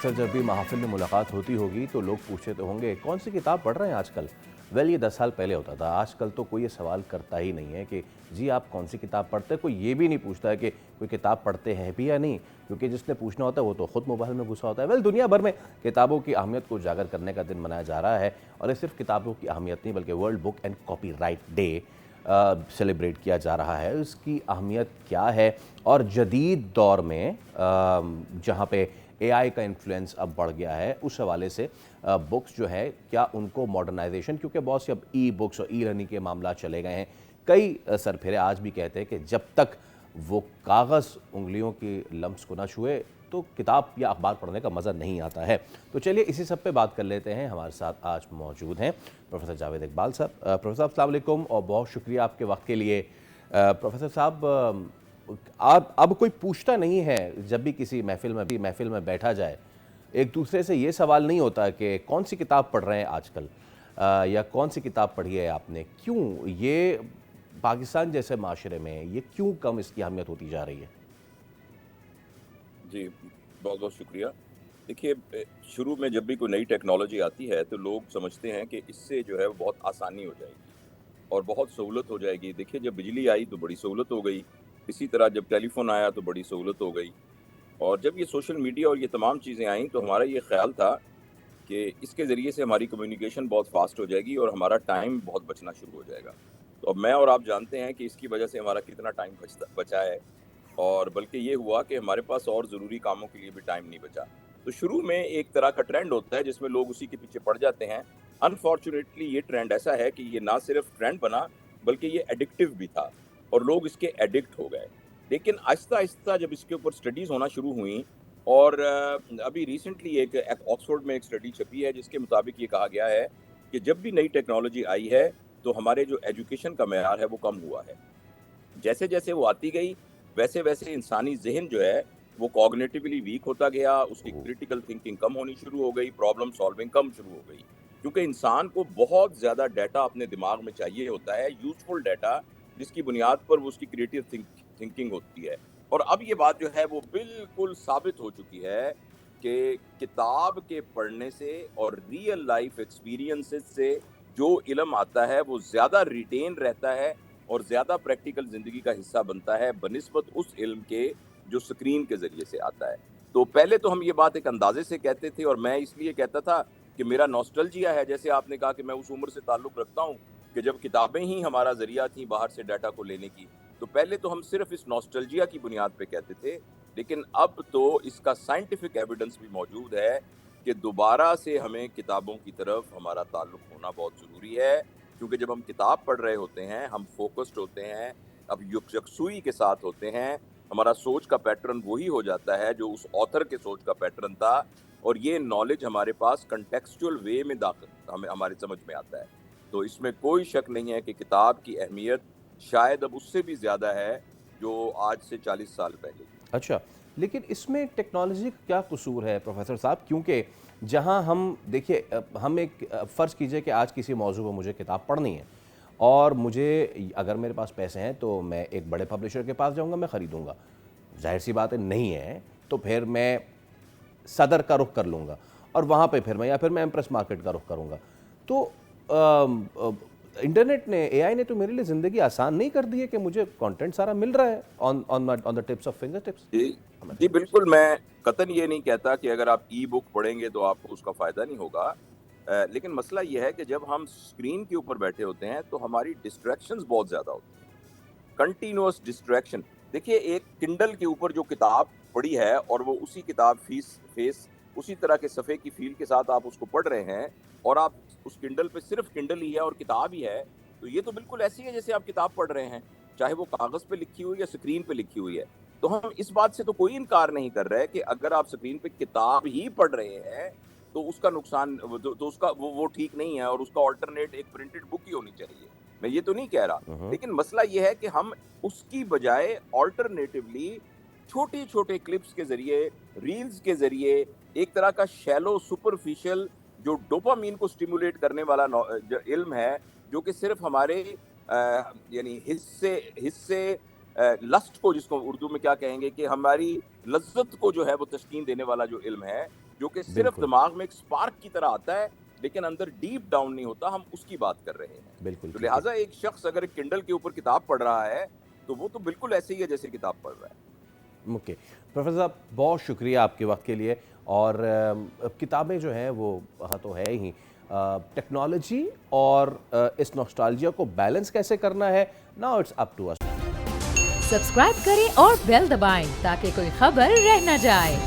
अक्सर जब भी महफिल में मुलाकात होती होगी तो लोग पूछते तो होंगे कौन सी किताब पढ़ रहे हैं आजकल। ये 10 साल पहले होता था, आजकल तो कोई ये सवाल करता ही नहीं है कि जी आप कौन सी किताब पढ़ते हैं। कोई ये भी नहीं पूछता है कि कोई किताब पढ़ते हैं भी या नहीं, क्योंकि जिसने पूछना होता है वो तो ख़ुद मोबाइल में घुसा होता है। दुनिया भर में किताबों की अहमियत को उजागर करने का दिन मनाया जा रहा है, और ये सिर्फ किताबों की अहमियत नहीं बल्कि world book and copyright day celebrate किया जा रहा है। इसकी अहमियत क्या है, और जदीद दौर में जहाँ पे एआई का इन्फ्लुएंस अब बढ़ गया है, उस हवाले से बुक्स जो है क्या उनको मॉडर्नाइजेशन, क्योंकि बहुत सी अब ई बुक्स और ई लर्निंग के मामला चले गए हैं। कई सरफेरे आज भी कहते हैं कि जब तक वो कागज़ उंगलियों की लम्स को ना छुए तो किताब या अखबार पढ़ने का मज़ा नहीं आता है। तो चलिए इसी सब पे बात कर लेते हैं। हमारे साथ आज मौजूद हैं प्रोफेसर जावेद इकबाल साहब। प्रोफेसर साहब अस्सलाम वालेकुम और बहुत शुक्रिया आपके वक्त के लिए। प्रोफेसर साहब, अब कोई पूछता नहीं है, जब भी किसी महफिल में बैठा जाए एक दूसरे से ये सवाल नहीं होता कि कौन सी किताब पढ़ रहे हैं आजकल, या कौन सी किताब पढ़ी है आपने। क्यों ये पाकिस्तान जैसे माशरे में ये क्यों कम इसकी अहमियत होती जा रही है? जी, बहुत बहुत शुक्रिया। देखिए, शुरू में जब भी कोई नई टेक्नोलॉजी आती है तो लोग समझते हैं कि इससे जो है वो बहुत आसानी हो जाएगी और बहुत सहूलत हो जाएगी। देखिए, जब बिजली आई तो बड़ी सहूलत हो गई, इसी तरह जब टेलीफोन आया तो बड़ी सहूलत हो गई, और जब ये सोशल मीडिया और ये तमाम चीज़ें आईं तो हमारा ये ख्याल था कि इसके ज़रिए से हमारी कम्युनिकेशन बहुत फास्ट हो जाएगी और हमारा टाइम बहुत बचना शुरू हो जाएगा। तो अब मैं और आप जानते हैं कि इसकी वजह से हमारा कितना टाइम बचा है, और बल्कि ये हुआ कि हमारे पास और ज़रूरी कामों के लिए भी टाइम नहीं बचा। तो शुरू में एक तरह का ट्रेंड होता है जिसमें लोग उसी के पीछे पड़ जाते हैं। अनफॉर्चुनेटली ये ट्रेंड ऐसा है कि ये ना सिर्फ ट्रेंड बना बल्कि ये एडिक्टिव भी था और लोग इसके एडिक्ट हो गए। लेकिन आहिस्ता-आहिस्ता जब इसके ऊपर स्टडीज़ होना शुरू हुईं, और अभी रिसेंटली एक ऑक्सफोर्ड में एक स्टडी छपी है जिसके मुताबिक ये कहा गया है कि जब भी नई टेक्नोलॉजी आई है तो हमारे जो एजुकेशन का मेयार है वो कम हुआ है। जैसे-जैसे वो आती गई, वैसे-वैसे इंसानी ज़हन जो है, वो कॉग्निटिवली वीक होता गया, उसकी ओह, क्रिटिकल थिंकिंग कम होनी शुरू हो गई, प्रॉब्लम सॉल्विंग कम शुरू हो गई। क्योंकि इंसान को बहुत ज़्यादा डाटा अपने दिमाग में चाहिए होता है, यूज़फुल डाटा, जिसकी बुनियाद पर वो उसकी क्रिएटिव थिंकिंग होती है। और अब ये बात जो है, वो बिल्कुल साबित हो चुकी है कि किताब के पढ़ने से और रियल लाइफ़ एक्सपीरियंसेस से जो इल्म आता है, वो ज़्यादा रिटेन रहता है और ज़्यादा प्रैक्टिकल ज़िंदगी का हिस्सा बनता है बनिस्बत उस इल्म के जो स्क्रीन के ज़रिए से आता है। तो पहले तो हम ये बात एक अंदाज़े से कहते थे, और मैं इसलिए कहता था कि मेरा नॉस्टैल्जिया है, जैसे आपने कहा कि मैं उस उम्र से ताल्लुक़ रखता हूँ कि जब किताबें ही हमारा ज़रिया थी बाहर से डाटा को लेने की। तो पहले तो हम सिर्फ़ इस नॉस्टैल्जिया की बुनियाद पे कहते थे, लेकिन अब तो इसका साइंटिफ़िक एविडेंस भी मौजूद है कि दोबारा से हमें किताबों की तरफ हमारा ताल्लुक़ होना बहुत ज़रूरी है। क्योंकि जब हम किताब पढ़ रहे होते हैं, हम फ़ोकस्ड होते हैं, अब यकसुई के साथ होते हैं, हमारा सोच का पैटर्न वही हो जाता है जो उस ऑथर के सोच का पैटर्न था, और ये नॉलेज हमारे पास कॉन्टेक्सचुअल वे में दाखिल हमें हमारी समझ में आता है। तो इसमें कोई शक नहीं है कि किताब की अहमियत शायद अब उससे भी ज़्यादा है, जो आज से 40 साल पहले थी। अच्छा, लेकिन इसमें टेक्नोलॉजी का क्या कसूर है प्रोफेसर साहब? क्योंकि जहां हम देखिए, हम एक फ़र्ज़ कीजिए कि आज किसी मौजू पर मुझे किताब पढ़नी है, और मुझे अगर मेरे पास पैसे हैं तो मैं एक बड़े पब्लिशर के पास जाऊंगा, मैं ख़रीदूंगा। ज़ाहिर सी बात है, नहीं है तो फिर मैं सदर का रुख कर लूँगा, और वहाँ पे फिर मैं इम्प्रेस मार्केट का रुख करूँगा। तो इंटरनेट ने, एआई ने तो मेरे लिए ज़िंदगी आसान नहीं कर दी है कि मुझे कंटेंट सारा मिल रहा है on the tips of finger tips. जी, जी बिल्कुल, मैं कतई ये नहीं कहता कि अगर आप ई बुक पढ़ेंगे तो आपको उसका फ़ायदा नहीं होगा। लेकिन मसला ये है कि जब हम स्क्रीन के ऊपर बैठे होते हैं तो हमारी डिस्ट्रैक्शंस बहुत ज़्यादा होती हैं, कंटीन्यूअस डिस्ट्रैक्शन। देखिए, एक किंडल के ऊपर जो किताब पड़ी है और वो उसी किताब फेस उसी तरह के सफ़े की फ़ील के साथ आप उसको पढ़ रहे हैं, और आप उस किंडल पे सिर्फ़ किंडल ही है और किताब ही है, तो ये तो बिल्कुल ऐसे ही है जैसे आप किताब पढ़ रहे हैं, चाहे वो कागज़ पे लिखी हुई या स्क्रीन पे लिखी हुई है। तो हम इस बात से तो कोई इनकार नहीं कर रहे कि अगर आप स्क्रीन पे किताब ही पढ़ रहे हैं, तो उसका नुकसान वो तो उसका वो ठीक नहीं है, और उसका अल्टरनेट एक प्रिंटेड बुक ही होनी चाहिए। मैं ये तो नहीं कह रहा। लेकिन मसला ये है कि हम उसकी बजाय अल्टरनेटिवली छोटे-छोटे क्लिप्स के ज़रिए, रील्स के ज़रिए, एक तरह का शैलो सुपरफिशियल जो डोपामाइन को स्टिमुलेट करने वाला जो इल्म है, जो कि सिर्फ़ हमारे यानी हिस्से हिस्से लस्ट को, जिसको उर्दू में क्या कहेंगे, कि हमारी लज़्ज़त को जो है वो तस्कीन देने वाला जो इल्म है, جو کہ صرف دماغ میں ایک سپارک کی طرح آتا ہے لیکن اندر ڈیپ ڈاؤن نہیں ہوتا, ہم اس کی بات کر رہے ہیں. بالکل. تو لہٰذا ایک شخص اگر کنڈل کے اوپر کتاب پڑھ رہا ہے تو وہ تو بالکل ایسے ہی ہے جیسے کتاب پڑھ رہا ہے. اوکے پروفیسر صاحب بہت شکریہ آپ کے وقت کے لیے. اور کتابیں جو ہیں وہ ہاں تو ہے ہی, ٹیکنالوجی اور اس نوسٹالجیا کو بیلنس کیسے کرنا ہے, now it's up to us. Subscribe کریں اور بیل دبائیں تاکہ کوئی خبر رہ نہ جائے.